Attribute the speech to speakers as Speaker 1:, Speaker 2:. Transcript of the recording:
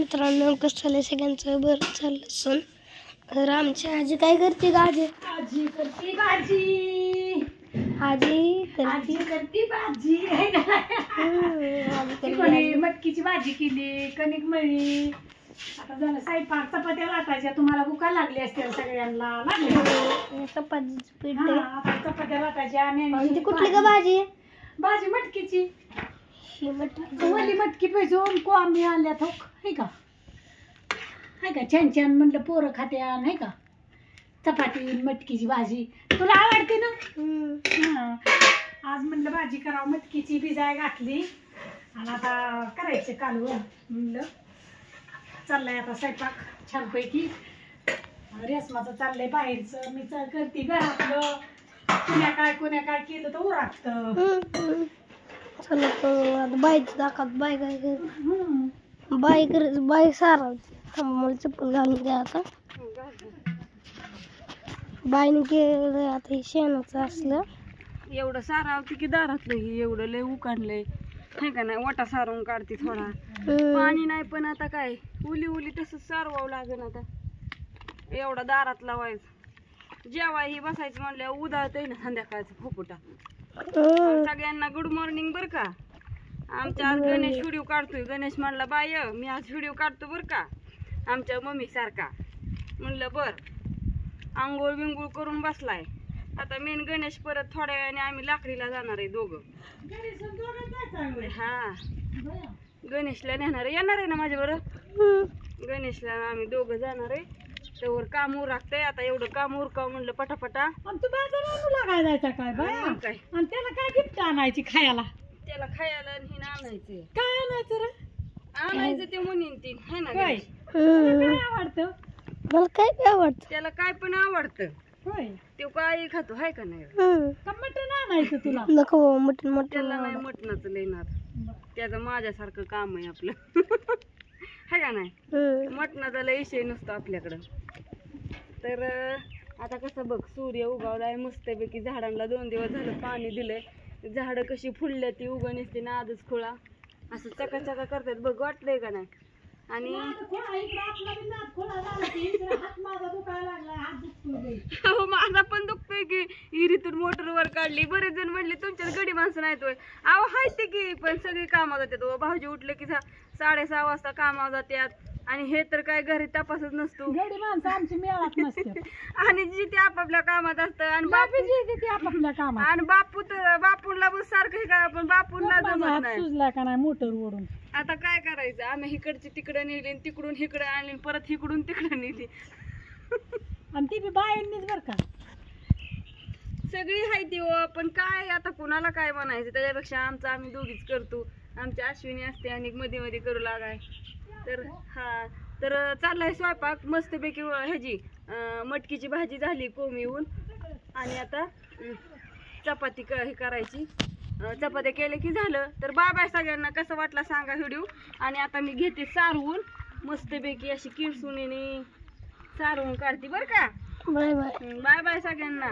Speaker 1: मित्रांनो, कसं चाललंय सगळ्यांचं? बरं चाललं सण. तर आमची आजी काय करते का? आजी
Speaker 2: करते भाजी.
Speaker 1: आजी
Speaker 2: करते भाजी. कोणी मटकीची भाजी केली, कणिक मळली. आता झालं स्वयंपाक. चपात्या लाटायच्या. तुम्हाला भुका लागली असतील सगळ्यांना.
Speaker 1: चपातीचं पीठ
Speaker 2: आता चपात्या लाटायच्या.
Speaker 1: आणि ती कुठली का भाजी?
Speaker 2: भाजी मटकीची.
Speaker 1: ही मटकी
Speaker 2: वली मटकी भिजवून कोंबी आणल्या तो आहे का? आहे का? छान छान म्हणलं पोरं खात्या नाही का? चपाती मटकीची भाजी तुला आवडते ना? आज म्हणलं भाजी करावं. मटकीची भिजाय घातली आणि आता करायचं कालवण म्हणलं. चाललंय आता स्वयंपाक छानपैकी. रेशमाचं चाललंय बाहेरचं. मी करते घरातलं. कोण्या काय केलं तर उरागतं.
Speaker 1: चला आता बाईच दाखवत. बाई काय कर बाई सारावते. मला चप्पल घालून द्या आता. बाईने केलं आता हे शेणाचं असलं
Speaker 2: एवढं सारावते की दारातलं ही एवढं लय उकाडलंय नाही का? नाही वाटा सारवून काढते थोडा. पाणी नाही पण आता काय उली तसंच सारवावं लागेल. आता एवढा दारात लावायचं. जेव्हा ही बसायचं म्हणल्यावर उदाळतंय ना संध्याकाळचं फोपुटा. सगळ्यांना गुड मॉर्निंग बर का. आमच्या आज गणेश व्हिडिओ काढतोय. गणेश म्हणला बाय मी आज व्हिडिओ काढतो बर का आमच्या मम्मी सारखा. म्हणलं बर. आंघोळ बिंगोळ करून बसलाय. आता मेन गणेश परत थोड्या वेळाने आम्ही लाकडीला जाणार आहे दोघं. हा गणेशला नेणार आहे. येणार आहे ना माझ्या बरोबर? गणेशला आम्ही दोघं जाणार आहे. त्यावर काम उरकतंय. आता एवढं काम उरकावं म्हणलं पटापटा.
Speaker 1: तू लागायला जायचा काय बाय?
Speaker 2: काय
Speaker 1: आणि त्याला काय गिफ्ट आणायची खायला?
Speaker 2: त्याला खायला आणि हिनं आणायचंय.
Speaker 1: काय आणायचं रे?
Speaker 2: आणायचं ते म्हणीन ती है ना?
Speaker 1: काय आवडतं? मला काय आवडतं?
Speaker 2: त्याला काय पण आवडतं.
Speaker 1: होय.
Speaker 2: तो काय खातो हाय का नाही?
Speaker 1: का मटण आणायचं तुला? नको मटण.
Speaker 2: त्याला नाही मटणाचं लेणार. त्याचं माझ्यासारखं काम आहे आपलं. हाय का नाही? मटणाचा लय विषय नसतो आपल्याकडं. तर आता कसं बघ सूर्य उगवलाय मस्तपैकी. झाडांना 2 दिवस झालं पाणी दिलंय. झाडं कशी फुलल्या ती उगवून येते ना आजच खोळा असं चकाचका करतात बघ. वाटलंय का नाही? आणि माझा पण दुखतोय की. इरीतून मोटरवर काढली. बरेच जण म्हणले तुमच्यात गडी माणसं नाहीत होय. अहो हायत की पण सगळी कामावर जातात. भाऊजी उठले की 6:30 वाजता कामावर जातात. आणि हे तर काय घरी तपासच नसतो.
Speaker 1: गडी माणसं आमची मेळात नसते.
Speaker 2: आणि जी ते आपापल्या कामात असतं. आणि
Speaker 1: आपापल्या कामात.
Speaker 2: आणि बापूला बस सारखं हे करा पण बापूला जमत नाही.
Speaker 1: सुजला का नाही मोटर ओढून.
Speaker 2: आता काय करायचं? आम्ही इकडची तिकडे नेली तिकडून इकडे आणली परत इकडून तिकडे नेली.
Speaker 1: आणि ती बी बायांनीच बर का.
Speaker 2: सगळी हाय ती हो. पण काय आता कुणाला काय म्हणायचं? त्याच्यापेक्षा आमचं आम्ही दोघीच करतो. आमची अश्विनी असते आणि मध्ये मध्ये करू लागाय. तर हा तर चाललाय स्वयंपाक मस्तपैकी. ह्याची मटकीची भाजी झाली कोंबीहून. आणि आता चपाती हे करायची. चपात्या केले की झालं. तर बाय बाय सगळ्यांना. कसं वाटला सांगा व्हिडिओ. आणि आता मी घेते सारवून मस्तपैकी अशी किरसुनीने सारवून काढते बरं का. Bye bye. बाय बाय सगळ्यांना.